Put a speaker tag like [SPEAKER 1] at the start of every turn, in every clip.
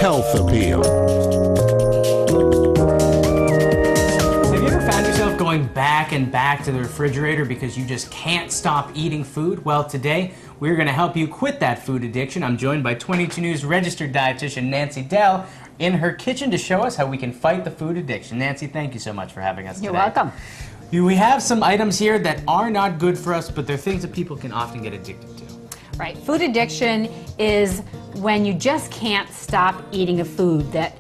[SPEAKER 1] Health Appeal.
[SPEAKER 2] Have you ever found yourself going back and back to the refrigerator because you just can't stop eating food? Well, today we're going to help you quit that food addiction. I'm joined by 22 News registered dietitian Nancy Dell in her kitchen to show us how we can fight the food addiction. Nancy, thank you so much for having us today.
[SPEAKER 3] You're welcome.
[SPEAKER 2] We have some items here that are not good for us, but they're things that people can often get addicted to.
[SPEAKER 3] Right. Food addiction is when you just can't stop eating a food. That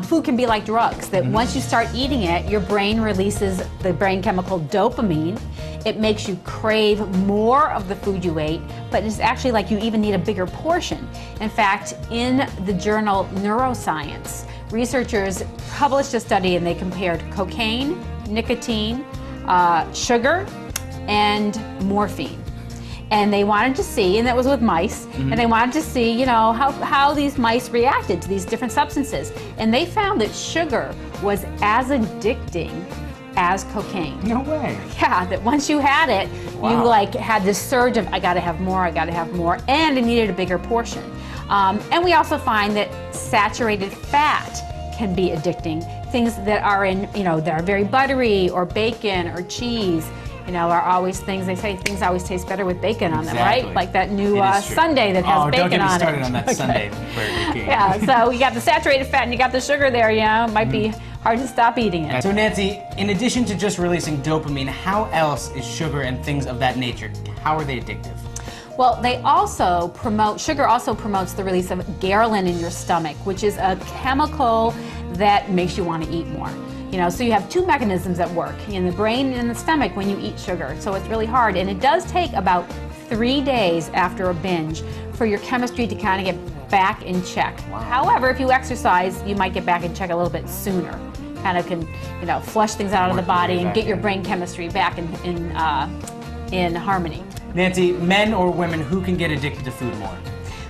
[SPEAKER 3] food can be like drugs, that once you start eating it, your brain releases the brain chemical dopamine. It makes you crave more of the food you ate, but it's actually like you even need a bigger portion. In fact, in the journal Neuroscience, researchers published a study and they compared cocaine, nicotine, sugar, and morphine. And they wanted to see, and that was with mice, and they wanted to see, you know, how these mice reacted to these different substances. And they found that sugar was as addicting as cocaine.
[SPEAKER 2] No way.
[SPEAKER 3] Yeah, that once you had it, you like had this surge of, I gotta have more, I gotta have more, and it needed a bigger portion. And we also find that saturated fat can be addicting. Things that are in, you know, that are very buttery, or bacon or cheese, you know, are always things, they say things always taste better with bacon on them, right? Like that new sundae that has bacon on it.
[SPEAKER 2] Oh, don't get me started on that sundae Burger King.
[SPEAKER 3] Yeah, so you got the saturated fat and you got the sugar there, you know, it might be hard to stop eating it.
[SPEAKER 2] So Nancy, in addition to just releasing dopamine, how else is sugar and things of that nature, how are they addictive?
[SPEAKER 3] Well, they also promote, sugar also promotes the release of ghrelin in your stomach, which is a chemical that makes you want to eat more. You know, so you have two mechanisms at work in the brain and in the stomach when you eat sugar. So it's really hard, and it does take about 3 days after a binge for your chemistry to kind of get back in check. However, if you exercise, you might get back in check a little bit sooner. Kind of can, you know, flush things out of the body and get your brain chemistry back in harmony.
[SPEAKER 2] Nancy, men or women, who can get addicted to food more?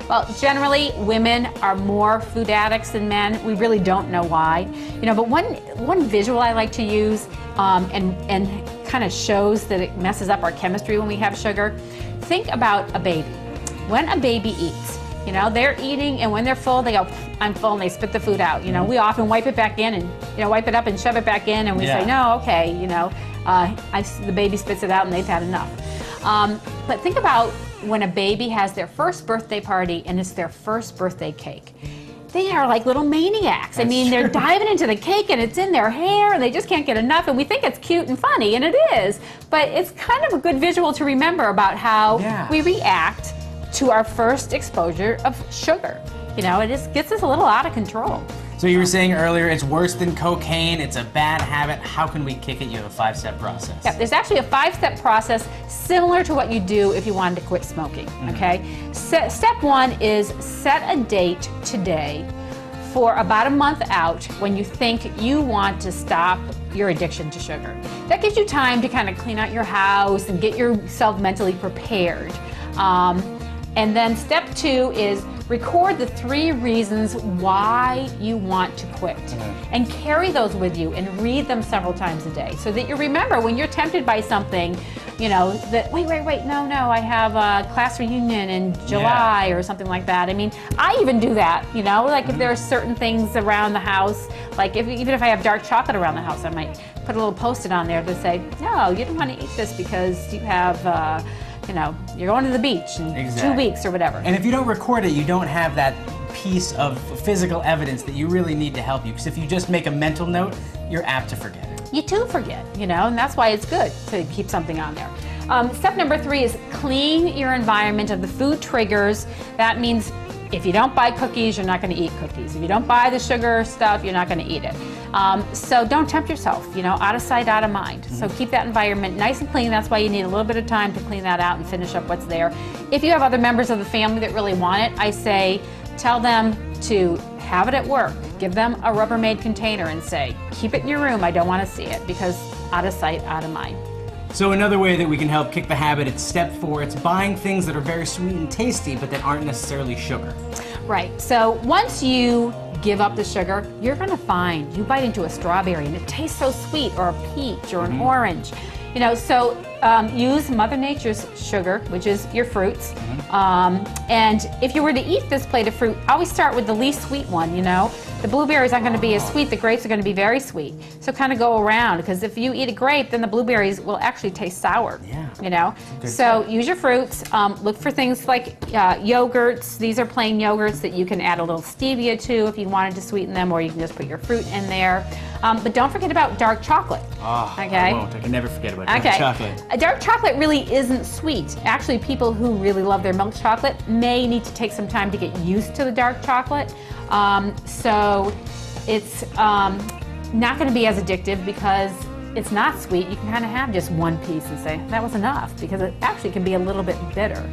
[SPEAKER 3] Well, generally, women are more food addicts than men. We really don't know why. You know, but one visual I like to use and kind of shows that it messes up our chemistry when we have sugar. Think about a baby. When a baby eats, you know, they're eating, and when they're full, they go, I'm full, and they spit the food out. You know, we often wipe it back in and, you know, wipe it up and shove it back in, and we say, no, okay, you know, the baby spits it out and they've had enough. But think about when a baby has their first birthday party and it's their first birthday cake. They are like little maniacs. I mean, they're diving into the cake and it's in their hair and they just can't get enough, and we think it's cute and funny, and it is, but it's kind of a good visual to remember about how we react to our first exposure of sugar. You know, it just gets us a little out of control.
[SPEAKER 2] So you were saying earlier it's worse than cocaine, it's a bad habit. How can we kick it? You have a 5-step process.
[SPEAKER 3] Yeah, there's actually a 5-step process similar to what you do if you wanted to quit smoking, okay? Step 1 is set a date today for about a month out when you think you want to stop your addiction to sugar. That gives you time to kind of clean out your house and get yourself mentally prepared. And then step 2 is record the 3 reasons why you want to quit, and carry those with you and read them several times a day so that you remember when you're tempted by something, you know, that wait, no, I have a class reunion in July or something like that. I mean, I even do that, you know, like if there are certain things around the house, like even if I have dark chocolate around the house, I might put a little Post-it on there to say, no, you don't want to eat this because you have you know, you're going to the beach in 2 weeks or whatever.
[SPEAKER 2] And if you don't record it, you don't have that piece of physical evidence that you really need to help you. Because if you just make a mental note, you're apt to forget it.
[SPEAKER 3] You do forget, you know, and that's why it's good to keep something on there. Step number 3 is clean your environment of the food triggers. That means if you don't buy cookies, you're not going to eat cookies. If you don't buy the sugar stuff, you're not going to eat it. So don't tempt yourself, you know, out of sight, out of mind. So keep that environment nice and clean. That's why you need a little bit of time to clean that out and finish up what's there. If you have other members of the family that really want it, I say tell them to have it at work. Give them a Rubbermaid container and say, keep it in your room, I don't want to see it, because out of sight, out of mind.
[SPEAKER 2] So another way that we can help kick the habit, it's step 4. It's buying things that are very sweet and tasty, but that aren't necessarily sugar.
[SPEAKER 3] Right. So once you give up the sugar, you're going to find you bite into a strawberry and it tastes so sweet, or a peach or an orange. You know, so use Mother Nature's sugar, which is your fruits. And if you were to eat this plate of fruit, always start with the least sweet one, you know. The blueberries aren't going to be as sweet, the grapes are going to be very sweet. So kind of go around, because if you eat a grape, then the blueberries will actually taste sour, you know. So use your fruits. Look for things like yogurts. These are plain yogurts that you can add a little stevia to if you wanted to sweeten them, or you can just put your fruit in there. But don't forget about dark chocolate. Okay?
[SPEAKER 2] I won't. I can never forget about dark chocolate.
[SPEAKER 3] Dark chocolate really isn't sweet. Actually, people who really love their milk chocolate may need to take some time to get used to the dark chocolate. So it's not going to be as addictive because it's not sweet. You can kind of have just one piece and say, that was enough, because it actually can be a little bit bitter.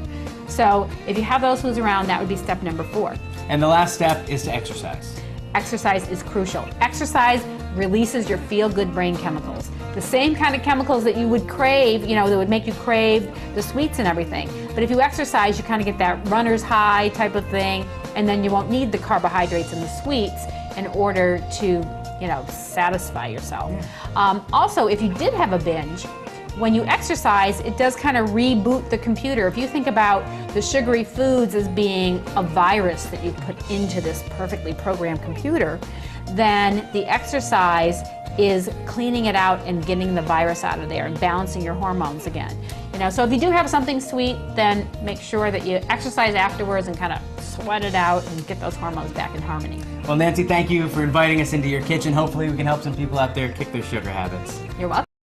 [SPEAKER 3] So if you have those foods around, that would be step number 4.
[SPEAKER 2] And the last step is to exercise.
[SPEAKER 3] Exercise is crucial. Exercise releases your feel-good brain chemicals. The same kind of chemicals that you would crave, you know, that would make you crave the sweets and everything. But if you exercise, you kind of get that runner's high type of thing, and then you won't need the carbohydrates and the sweets in order to, you know, satisfy yourself. Also, if you did have a binge, when you exercise, it does kind of reboot the computer. If you think about the sugary foods as being a virus that you put into this perfectly programmed computer, then the exercise is cleaning it out and getting the virus out of there and balancing your hormones again. You know, so if you do have something sweet, then make sure that you exercise afterwards and kind of sweat it out and get those hormones back in harmony.
[SPEAKER 2] Well, Nancy, thank you for inviting us into your kitchen. Hopefully we can help some people out there kick their sugar habits.
[SPEAKER 3] You're welcome.